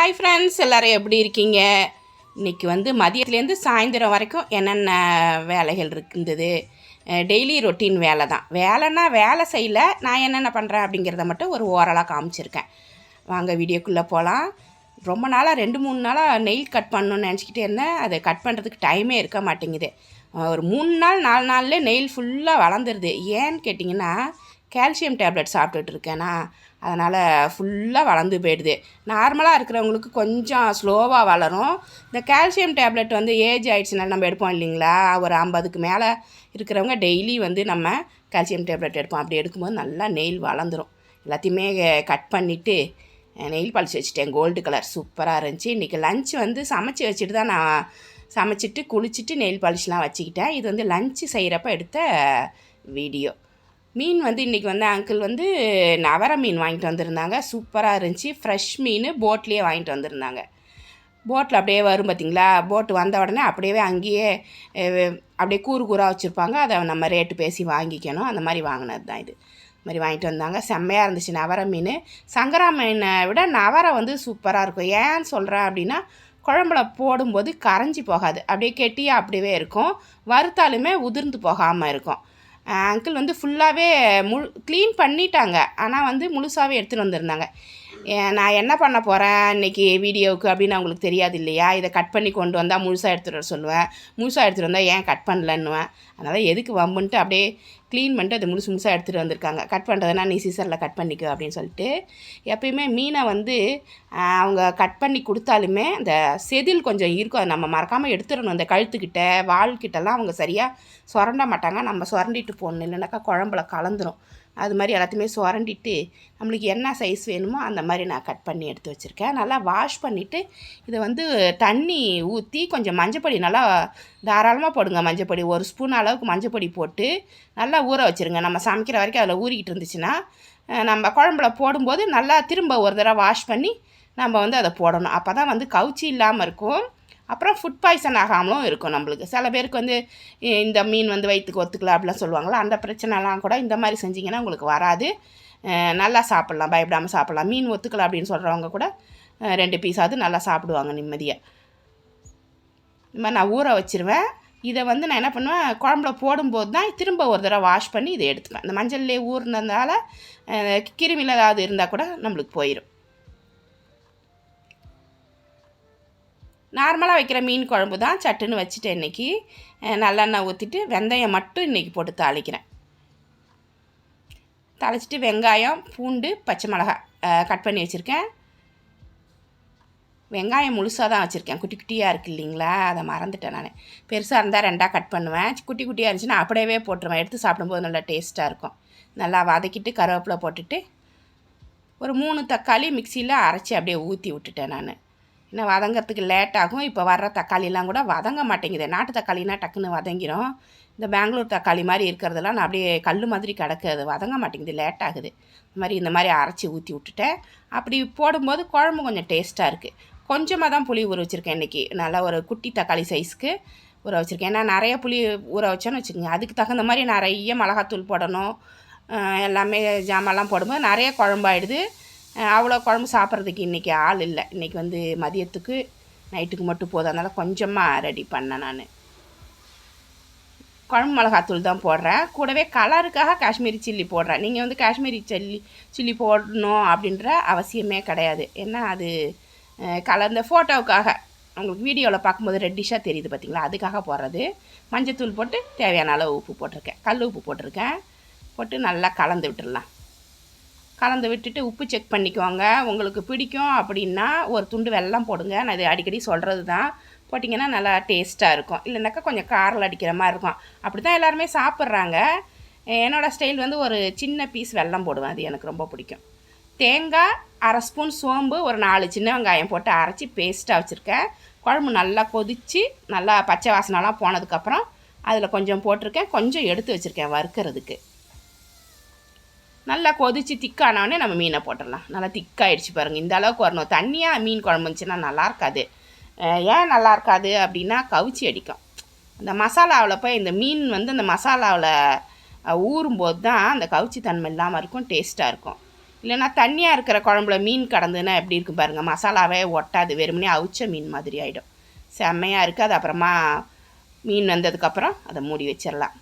Hi friends, எல்லோரும் எப்படி இருக்கீங்க? இன்றைக்கி வந்து மதியத்துலேருந்து சாயந்தரம் வரைக்கும் என்னென்ன வேலைகள் இருந்தது, டெய்லி ரொட்டீன் வேலை தான். வேலைன்னா வேலை செய்யலை, நான் என்னென்ன பண்ணுறேன் அப்படிங்கிறத மட்டும் ஒரு ஓரலாக காமிச்சிருக்கேன். வாங்க வீடியோக்குள்ளே போகலாம். ரொம்ப நாளாக 2-3 நாளாக நெயில் கட் பண்ணணுன்னு நினச்சிக்கிட்டே இருந்தேன். அதை கட் பண்ணுறதுக்கு டைமே இருக்க மாட்டேங்குது. ஒரு 3 நாள் 4 நாள்லேயே நெயில் ஃபுல்லாக வளர்ந்துருது. ஏன்னு கேட்டிங்கன்னா, கால்சியம் டேப்லெட் சாப்பிட்டுட்டு இருக்கேனா, அதனால் ஃபுல்லாக வளர்ந்து போயிடுது. நார்மலாக இருக்கிறவங்களுக்கு கொஞ்சம் ஸ்லோவாக வளரும். இந்த கால்சியம் டேப்லெட் வந்து ஏஜ் ஆகிடுச்சுனால நம்ம எடுப்போம் இல்லைங்களா, ஒரு 50க்கு மேலே இருக்கிறவங்க டெய்லி வந்து நம்ம கால்சியம் டேப்லெட் எடுப்போம். அப்படி எடுக்கும்போது நல்லா நெயில் வளர்ந்துடும். எல்லாத்தையுமே கட் பண்ணிவிட்டு நெயில் பாலிஷ் வச்சுட்டேன். கோல்டு கலர் சூப்பராக இருந்துச்சு. இன்றைக்கி லஞ்ச் வந்து சமைச்சி வச்சுட்டு தான் நான் சமைச்சிட்டு குளிச்சுட்டு நெயில் பாலிஷ்லாம் வச்சுக்கிட்டேன். இது வந்து லஞ்சு செய்கிறப்ப எடுத்த வீடியோ. மீன் வந்து இன்றைக்கி வந்து அங்கிள் வந்து நவர மீன் வாங்கிட்டு வந்திருந்தாங்க. சூப்பராக இருந்துச்சு. ஃப்ரெஷ் மீன் போட்லேயே வாங்கிட்டு வந்திருந்தாங்க. போட்டில் அப்படியே வரும் பார்த்திங்களா, போட்டு வந்த உடனே அப்படியே அங்கேயே அப்படியே கூறு கூறாக வச்சுருப்பாங்க. அதை நம்ம ரேட்டு பேசி வாங்கிக்கணும். அந்த மாதிரி வாங்கினது தான் இது. மாதிரி வாங்கிட்டு வந்தாங்க. செம்மையாக இருந்துச்சு நவர மீன். சங்கரா மீனை விட நவரை வந்து சூப்பராக இருக்கும். ஏன்னு சொல்கிறேன் அப்படின்னா, குழம்புல போடும்போது கரைஞ்சி போகாது, அப்படியே கெட்டியாக அப்படியே இருக்கும். வறுத்தாலுமே உதிர்ந்து போகாமல் இருக்கும். அங்கிள் வந்து ஃபுல்லாகவே க்ளீன் பண்ணிட்டாங்க, ஆனால் வந்து முழுசாகவே எடுத்துகிட்டு வந்திருந்தாங்க. நான் என்ன பண்ண போகிறேன் இன்றைக்கி வீடியோவுக்கு அப்படின்னு அவங்களுக்கு தெரியாது இல்லையா. இதை கட் பண்ணி கொண்டு வந்தால் முழுசாக எடுத்துகிட்டு வர சொல்லுவேன். முழுசாக எடுத்துகிட்டு வந்தால் ஏன் கட் பண்ணலன்னுவேன். அதனால் எதுக்கு வம்புன்ட்டு அப்படியே க்ளீன் பண்ணிட்டு அது முழுசாக எடுத்துகிட்டு வந்திருக்காங்க. கட் பண்ணுறதுனா நீ சீசரில் கட் பண்ணிக்கோ அப்படின்னு சொல்லிட்டு. எப்பயுமே மீனை வந்து அவங்க கட் பண்ணி கொடுத்தாலுமே அந்த செதில் கொஞ்சம் இருக்கும், அதை நம்ம மறக்காமல் எடுத்துடணும். அந்த கழுத்துக்கிட்ட வால்கிட்டலாம் அவங்க சரியாக சுரண்ட மாட்டாங்க. நம்ம சுரண்டிட்டு போடணும், இல்லைனாக்கா குழம்புல கலந்துரும். அது மாதிரி எல்லாத்தையுமே சுரண்டிட்டு நம்மளுக்கு என்ன சைஸ் வேணுமோ அந்த மாதிரி நான் கட் பண்ணி எடுத்து வச்சுருக்கேன். நல்லா வாஷ் பண்ணிவிட்டு இதை வந்து தண்ணி ஊற்றி கொஞ்சம் மஞ்சப்பொடி நல்லா தாராளமாக போடுங்க. மஞ்சப்பொடி 1 ஸ்பூன் அளவுக்கு மஞ்சப்பொடி போட்டு நல்லா ஊற வச்சுருங்க. நம்ம சமைக்கிற வரைக்கும் அதில் ஊறிக்கிட்டு இருந்துச்சுன்னா நம்ம குழம்புல போடும்போது நல்லா திரும்ப ஒரு தடவை வாஷ் பண்ணி நம்ம வந்து அதை போடணும். அப்போ தான் வந்து கவுச்சி இல்லாமல் இருக்கும். அப்புறம் ஃபுட் பாய்சன் ஆகாமலும் இருக்கும் நம்மளுக்கு. சில பேருக்கு வந்து இந்த மீன் வந்து வயிற்றுக்கு ஒத்துக்கல அப்படிலாம் சொல்லுவாங்களா, அந்த பிரச்சனைலாம் கூட இந்த மாதிரி செஞ்சிங்கன்னா உங்களுக்கு வராது. நல்லா சாப்பிட்லாம், பயப்படாமல் சாப்பிட்லாம். மீன் ஒத்துக்கல அப்படின்னு சொல்கிறவங்க கூட 2 பீஸாவது நல்லா சாப்பிடுவாங்க நிம்மதியாக. இந்த மாதிரி நான் ஊற வச்சுருவேன். இதை வந்து நான் என்ன பண்ணுவேன், குழம்புல போடும்போது தான் திரும்ப ஒரு தடவை வாஷ் பண்ணி இதை எடுத்துப்பேன். இந்த மஞ்சள்லேயே ஊறினதால கிருமியில் ஏதாவது இருந்தால் கூட நம்மளுக்கு போயிடும். நார்மலாக வைக்கிற மீன் குழம்பு தான், சட்டுன்னு வச்சுட்டேன். இன்றைக்கி நல்லெண்ணெய் ஊற்றிட்டு வெந்தயம் மட்டும் இன்றைக்கி போட்டு தாளிக்கிறேன். தாளிச்சிட்டு வெங்காயம், பூண்டு, பச்சை மிளகாய் கட் பண்ணி வச்சுருக்கேன். வெங்காயம் முழுசாக தான் வச்சுருக்கேன், குட்டி குட்டியாக இருக்குது இல்லைங்களா, அதை மறந்துட்டேன் நான். பெருசாக இருந்தால் 2ஆக கட் பண்ணுவேன். குட்டி குட்டியாக இருந்துச்சுன்னா அப்படியே போட்டுருவேன். எடுத்து சாப்பிடும்போது நல்லா டேஸ்ட்டாக இருக்கும். நல்லா வதக்கிட்டு கருவேப்பிலை போட்டுட்டு ஒரு 3 தக்காளி மிக்சியில் அரைச்சி அப்படியே ஊற்றி விட்டுட்டேன் நான். இன்னும் வதங்கிறதுக்கு லேட் ஆகும். இப்போ வர்ற தக்காளிலாம் கூட வதங்க மாட்டேங்குது. நாட்டு தக்காளினா டக்குன்னு வதங்கிடும். இந்த பெங்களூர் தக்காளி மாதிரி இருக்கிறதெல்லாம் நான் அப்படியே கல் மாதிரி கிடக்கு, அது வதங்க மாட்டேங்குது, லேட் ஆகுது. இந்த மாதிரி அரைச்சி ஊற்றி விட்டுட்டேன். அப்படி போடும்போது குழம்பு கொஞ்சம் டேஸ்ட்டாக இருக்குது. கொஞ்சமாக தான் புளி ஊற வச்சுருக்கேன் இன்றைக்கி. நல்லா ஒரு குட்டி தக்காளி சைஸ்க்கு ஊற வச்சுருக்கேன். ஏன்னா நிறைய புளி ஊற வச்சோன்னு வச்சுக்கோங்க, அதுக்கு தகுந்த மாதிரி நிறைய மிளகாத்தூள் போடணும். எல்லாமே ஜாமான்லாம் போடும்போது நிறைய குழம்பாயிடுது. அவ்வளோ குழம்பு சாப்பிட்றதுக்கு இன்றைக்கி ஆள் இல்லை. இன்றைக்கி வந்து மதியத்துக்கு நைட்டுக்கு மட்டும் போதும். அதனால் கொஞ்சமாக ரெடி பண்ணேன் நான். குழம்பு மிளகாத்தூள் தான் போடுறேன். கூடவே கலருக்காக காஷ்மீரி சில்லி போடுறேன். நீங்கள் வந்து காஷ்மீரி சில்லி போடணும் அப்படின்ற அவசியமே கிடையாது. ஏன்னா அது கலர் இந்த ஃபோட்டோவுக்காக உங்களுக்கு வீடியோவில் பார்க்கும்போது ரெட்டிஷாக தெரியுது பார்த்திங்களா, அதுக்காக போடுறது. மஞ்சத்தூள் போட்டு தேவையான அளவு உப்பு போட்டிருக்கேன், கல் உப்பு போட்டிருக்கேன். போட்டு நல்லா கலந்து விட்டுடலாம். கலந்து விட்டுட்டு உப்பு செக் பண்ணிக்குவாங்க. உங்களுக்கு பிடிக்கும் அப்படின்னா ஒரு துண்டு வெல்லம் போடுங்க. நான் இது அடிக்கடி சொல்கிறது தான். போட்டிங்கன்னா நல்லா டேஸ்ட்டாக இருக்கும். இல்லைனாக்கா கொஞ்சம் காரில் அடிக்கிற மாதிரி இருக்கும். அப்படி தான் எல்லாருமே சாப்பிட்றாங்க. என்னோடய ஸ்டைல் வந்து ஒரு சின்ன பீஸ் வெல்லம் போடுவேன், அது எனக்கு ரொம்ப பிடிக்கும். தேங்காய், 1/2 ஸ்பூன் சோம்பு, ஒரு 4 சின்ன வெங்காயம் போட்டு அரைச்சி பேஸ்ட்டாக வச்சுருக்கேன். குழம்பு நல்லா கொதித்து நல்லா பச்சை வாசனைலாம் போனதுக்கப்புறம் அதில் கொஞ்சம் போட்டிருக்கேன். கொஞ்சம் எடுத்து வச்சுருக்கேன் வறுக்கிறதுக்கு. நல்லா கொதித்து திக்கானவொடனே நம்ம மீனை போட்டுடலாம். நல்லா திக்காயிடுச்சு பாருங்கள், இந்த அளவுக்கு வரணும். தண்ணியாக மீன் குழம்பு இருந்துச்சுன்னா நல்லா இருக்காது. ஏன் நல்லா இருக்காது அப்படின்னா கவுச்சி அடிக்கும். அந்த மசாலாவில் போய் இந்த மீன் வந்து அந்த மசாலாவில் ஊறும்போது தான் அந்த கவுச்சி தன்மை இல்லாமல் இருக்கும், டேஸ்ட்டாக இருக்கும். இல்லைன்னா தண்ணியாக இருக்கிற குழம்புல மீன் கடந்துன்னா எப்படி இருக்கும் பாருங்கள், மசாலாவே ஒட்டாது, வெறுமனே அவிச்ச மீன் மாதிரி ஆகிடும். செம்மையாக இருக்குது. அது அப்புறமா மீன் வந்ததுக்கப்புறம் அதை மூடி வச்சிடலாம்.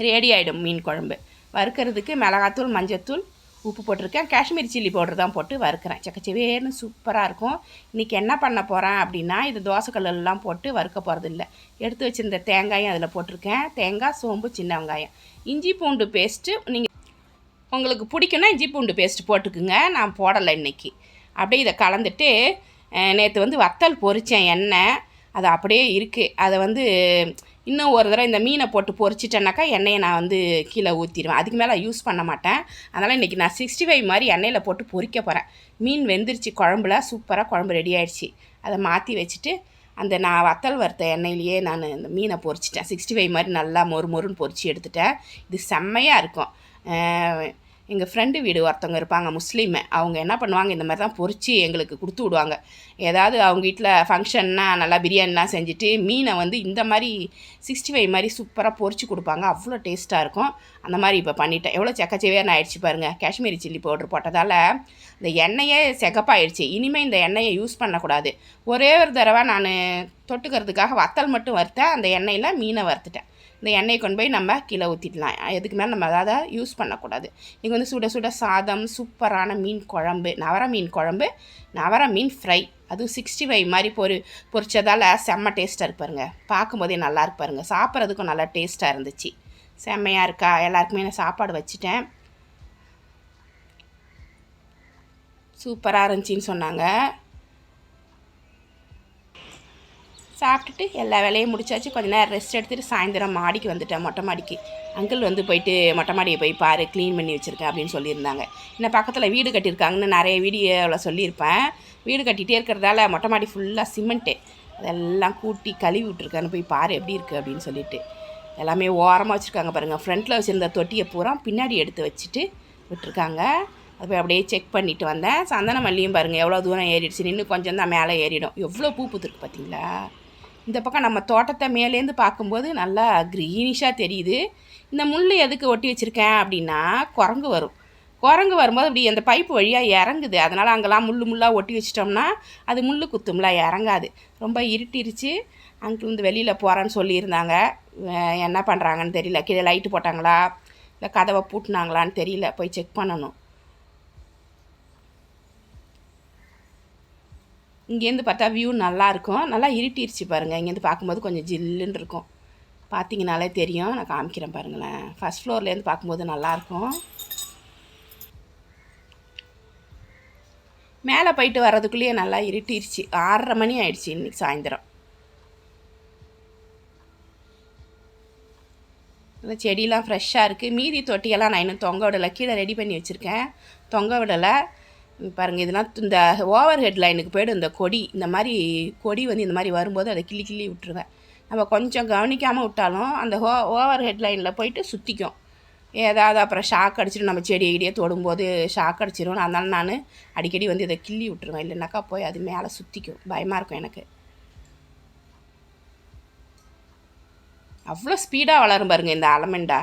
ரெடி ஆகிடும் மீன் குழம்பு. வறுக்கிறதுக்கு மிளகாத்தூள், மஞ்சத்தூள், உப்பு போட்டிருக்கேன். காஷ்மீரி சில்லி பவுடர் தான் போட்டு வறுக்கிறேன். சக்கச்சவேர்னு சூப்பராக இருக்கும். இன்றைக்கி என்ன பண்ண போகிறேன் அப்படின்னா, இது தோசைக்கல்லாம் போட்டு வறுக்க போகிறது இல்லை. எடுத்து வச்சுருந்த தேங்காயும் அதில் போட்டிருக்கேன். தேங்காய், சோம்பு, சின்ன வெங்காயம், இஞ்சி பூண்டு பேஸ்ட்டு. நீங்கள் உங்களுக்கு பிடிக்குன்னா இஞ்சி பூண்டு பேஸ்ட்டு போட்டுக்குங்க. நான் போடலை இன்றைக்கி. அப்படியே இதை கலந்துட்டு, நேற்று வந்து வத்தல் பொரித்தேன் எண்ணெய், அது அப்படியே இருக்குது. அதை வந்து இன்னும் ஒரு தடவை இந்த மீனை போட்டு பொரிச்சிட்டேன்னாக்கா எண்ணெயை நான் வந்து கீழே ஊற்றிடுவேன். அதுக்கு மேலே யூஸ் பண்ண மாட்டேன். அதனால் இன்றைக்கி நான் 65 மாதிரி எண்ணெயில் போட்டு பொரிக்க போகிறேன். மீன் வெந்துருச்சு குழம்புல, சூப்பராக குழம்பு ரெடி ஆகிடுச்சு. அதை மாற்றி வச்சுட்டு அந்த நான் வத்தல் வறுத்த எண்ணெயிலேயே நான் இந்த மீனை பொரிச்சிட்டேன். 65 மாதிரி நல்லா மொறுன்னு பொரித்து எடுத்துட்டேன். இது செம்மையாக இருக்கும். எங்கள் ஃப்ரெண்டு வீடு ஒருத்தவங்க இருப்பாங்க, முஸ்லீமு. அவங்க என்ன பண்ணுவாங்க, இந்த மாதிரி தான் பொரித்து எங்களுக்கு கொடுத்து விடுவாங்க. ஏதாவது அவங்க வீட்டில் ஃபங்க்ஷன்னா நல்லா பிரியாணிலாம் செஞ்சுட்டு மீனை வந்து இந்த மாதிரி 65 மாதிரி சூப்பராக பொரித்து கொடுப்பாங்க. அவ்வளோ டேஸ்ட்டாக இருக்கும். அந்த மாதிரி இப்போ பண்ணிட்டேன். எவ்வளோ செக்கச்சேவேன்னு ஆயிடுச்சு பாருங்கள். காஷ்மீரி சில்லி பவுட்ரு போட்டதால் இந்த எண்ணெயே செகப்பாயிடுச்சு. இனிமேல் இந்த எண்ணெயை யூஸ் பண்ணக்கூடாது. ஒரே ஒரு தடவை நான் தொட்டுக்கிறதுக்காக வத்தல் மட்டும் வறுத்தேன். அந்த எண்ணெயில் மீனை வறுத்துட்டேன். இந்த எண்ணெயை கொண்டு போய் நம்ம கீழே ஊற்றிடலாம். எதுக்கு மேலே நம்ம அதை யூஸ் பண்ணக்கூடாது. நீங்கள் வந்து சுட சுட சாதம், சூப்பரான மீன் குழம்பு, நவர மீன் குழம்பு, நவர மீன் ஃப்ரை, அதுவும் 65 மாதிரி பொரிச்சதால் செம்ம டேஸ்ட்டாக இருக்கு பாருங்கள். பார்க்கும்போதே நல்லா இருக்கு பாருங்கள். சாப்பிட்றதுக்கும் நல்லா டேஸ்ட்டாக இருந்துச்சு. செம்மையாக இருக்கா? எல்லாருக்குமே நான் சாப்பாடு வச்சுட்டேன். சூப்பராக இருந்துச்சின்னு சொன்னாங்க. சாப்பிட்டுட்டு எல்லா வேலையும் முடிச்சாச்சு. கொஞ்சம் நேரம் ரெஸ்ட் எடுத்துகிட்டு சாயந்தரம் மாடிக்கு வந்துட்டேன், மொட்டை மாடிக்கு. அங்கிள் வந்து போயிட்டு மொட்டை மாடியை போய் பாரு, க்ளீன் பண்ணி வச்சுருக்கேன் அப்படின்னு சொல்லியிருந்தாங்க. இன்னும் பக்கத்தில் வீடு கட்டியிருக்காங்கன்னு நிறைய வீடியோவில் சொல்லியிருப்பேன். வீடு கட்டிகிட்டே இருக்கிறதால மொட்டை மாடி ஃபுல்லாக சிமெண்ட்டு, அதெல்லாம் கூட்டி கழுவி விட்ருக்கான்னு போய் பாரு எப்படி இருக்குது அப்படின்னு சொல்லிட்டு. எல்லாமே ஓரமாக வச்சுருக்காங்க பாருங்கள். ஃப்ரண்ட்டில் வச்சுருந்த தொட்டியை பூரா பின்னாடி எடுத்து வச்சுட்டு விட்டுருக்காங்க. அது போய் அப்படியே செக் பண்ணிவிட்டு வந்தேன். சந்தன மல்லியும் பாருங்கள் எவ்வளோ தூரம் ஏறிடுச்சு. இன்னும் கொஞ்சம் தான் மேலே ஏறிடும். எவ்வளோ பூ பூத்துருக்கு பார்த்தீங்களா? இந்த பக்கம் நம்ம தோட்டத்தை மேலேருந்து பார்க்கும்போது நல்லா க்ரீனிஷாக தெரியுது. இந்த முள் எதுக்கு ஒட்டி வச்சுருக்கேன் அப்படின்னா, குரங்கு வரும். குரங்கு வரும்போது அப்படி அந்த பைப்பு வழியாக இறங்குது. அதனால் அங்கெல்லாம் முள்ளாக ஒட்டி வச்சிட்டோம்னா அது முள் குத்தும்ல, இறங்காது. ரொம்ப இருட்டிருச்சு. அங்கிள் வந்து வெளியில் போகிறேன்னு சொல்லியிருந்தாங்க. என்ன பண்ணுறாங்கன்னு தெரியல. கீழே லைட்டு போட்டாங்களா இல்லை கதவை பூட்டினாங்களான்னு தெரியல. போய் செக் பண்ணணும். இங்கேருந்து பார்த்தா வியூ நல்லாயிருக்கும். நல்லா இருட்டிருச்சு பாருங்கள். இங்கேருந்து பார்க்கும்போது கொஞ்சம் ஜில்லுன்னு இருக்கும். பார்த்தீங்கனாலே தெரியும். நான் காமிக்கிறேன் பாருங்களேன். ஃபஸ்ட் ஃப்ளோர்லேருந்து பார்க்கும்போது நல்லாயிருக்கும். மேலே போயிட்டு வர்றதுக்குள்ளேயே நல்லா இருட்டிருச்சு. 6:30 மணி ஆயிடுச்சு இன்றைக்கி சாயந்தரம். இந்த செடியெலாம் ஃப்ரெஷ்ஷாக இருக்குது. மீதி தொட்டியெல்லாம் நான் இன்னும் தொங்க விடலை. கீழே ரெடி பண்ணி வச்சுருக்கேன், தொங்க விடலை. பாருங்கள், இதெல்லாம் இந்த ஓவர் ஹெட் லைனுக்கு போய்டும். இந்த கொடி, இந்த மாதிரி கொடி வந்து இந்த மாதிரி வரும்போது அதை கிள்ளி விட்டுருவேன். நம்ம கொஞ்சம் கவனிக்காமல் விட்டாலும் அந்த ஓவர் ஹெட் லைனில் போயிட்டு சுற்றிக்கும். ஏதாவது அப்புறம் ஷாக் அடிச்சிடும். நம்ம செடியே தொடும்போது ஷாக் அடிச்சிடும். அதனால நான் அடிக்கடி வந்து இதை கிள்ளி விட்டுருவேன். இல்லைனாக்கா போய் அது மேலே சுற்றிக்கும். பயமாக இருக்கும் எனக்கு. அவ்வளோ ஸ்பீடாக வளரும் பாருங்கள் இந்த அலமெண்டா.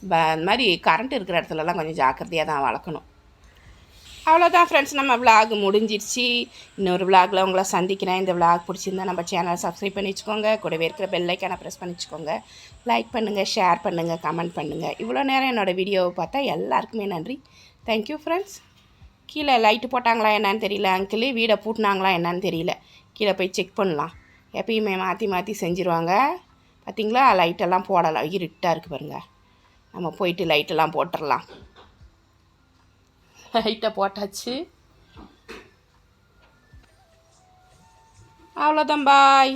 இந்த மாதிரி கரண்ட் இருக்கிற இடத்துலலாம் கொஞ்சம் ஜாக்கிரதையாக தான் வளர்க்கணும். அவ்வளோதான் ஃப்ரெண்ட்ஸ், நம்ம விலாக் முடிஞ்சிருச்சு. இன்னொரு விலாகில் உங்களை சந்திக்கிறேன். இந்த விலாக் பிடிச்சிருந்தா நம்ம சேனலை சப்ஸ்கிரைப் பண்ணி வச்சுக்கோங்க. கூடவே இருக்கிற பெல் ஐக்கானை ப்ரெஸ் பண்ணி வச்சுக்கோங்க. லைக் பண்ணுங்கள், ஷேர் பண்ணுங்கள், கமெண்ட் பண்ணுங்கள். இவ்வளோ நேரம் என்னோடய வீடியோவை பார்த்தா எல்லாருக்குமே நன்றி. Thank you friends. கீழே லைட்டு போட்டாங்களா என்னன்னு தெரியல. அங்கிள் வீடை பூட்டினாங்களா என்னன்னு தெரியல. கீழே போய் செக் பண்ணலாம். எப்பயுமே மாற்றி செஞ்சுருவாங்க. பார்த்திங்களா, லைட்டெல்லாம் போடலாம். இருட்டாக இருக்குது பாருங்கள். நம்ம போயிட்டு லைட்டெல்லாம் போட்டுடலாம். லைட்டை போட்டாச்சு. அவ்வளோதான், பாய்.